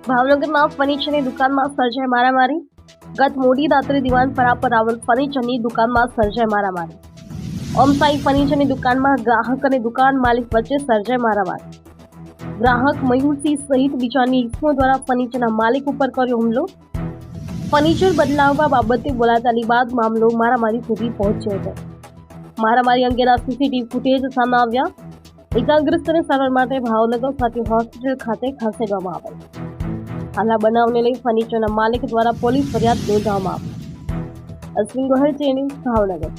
ભાવનગરમાં ફર્નિચરની દુકાનમાં સર્જાઈ મારામારી। ગત મોડી રાત્રે દિવાનપરા પર આવેલ ફર્નિચરની દુકાનમાં સર્જાઈ મારામારી। ઓમસાઈ ફર્નિચરની દુકાનમાં ગ્રાહક અને દુકાન માલિક વચ્ચે સર્જાઈ મારામારી। ગ્રાહક મયુરસિંહ સહિત બીજાની ઇસમો દ્વારા ફર્નિચરના માલિક ઉપર કર્યો હુમલો। ફર્નિચર બદલાવવા બાબતે બોલાચાલી બાદ મામલો મારામારી સુધી પહોંચ્યો હતો। મારામારી અંગેના સીસીટીવી ફૂટેજ સામે આવ્યા। ઇજાગ્રસ્તને સારવાર માટે ભાવનગર ખાતે હોસ્પિટલ ખાતે ખસેડવામાં આવેલ। હાલ આ બનાવને લઈ ફર્નિચરના માલિક દ્વારા પોલીસ ફરિયાદ નોંધવામાં આવી। અશ્વિન ગોહિલ, ન્યૂઝ, ભાવનગર।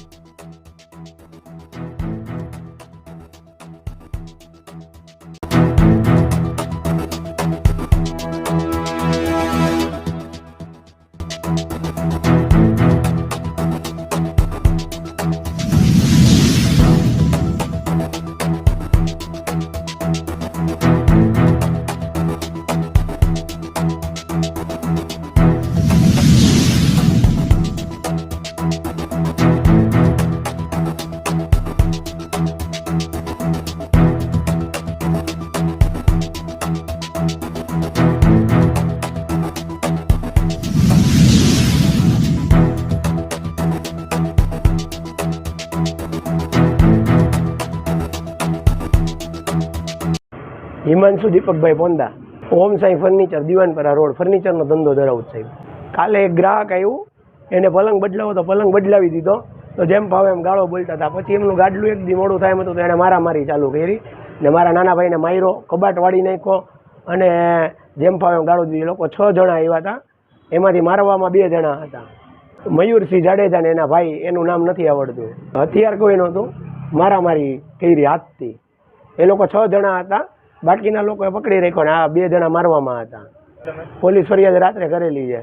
हिमांशु दीपकभाई पोंदा, ओम साई फर्निचर, दीवानपरा रोड, फर्निचरनो धंधो धरावुं साहेब। काले एक ग्राहक आव्यो, एने पलंग बदलावो तो पलंग बदलावी दीधो, तो जेम भावे एम गाळो बोलता था। पछी एमनुं गाडलुं एक दी मोडुं थाय तो एणे मारामारी चालू करी ने मारा नाना भाईने मार्यो, कबाट वाળી नाख्यो અને જેમ ભાવે એમ ગાળો દીધી। લોકો 6 જણા આવ્યા હતા, એમાંથી મારવામાં 2 જણા હતા। મયુરસિંહ જાડેજા ને એના ભાઈ, એનું નામ નથી આવડતું। હથિયાર કોઈ નહોતું, મારામારી કરી હાથથી। એ લોકો 6 જણા હતા, બાકીના લોકોએ પકડી રાખ્યો ને આ 2 જણા મારવામાં હતા। પોલીસ ફરિયાદ રાત્રે કરેલી છે।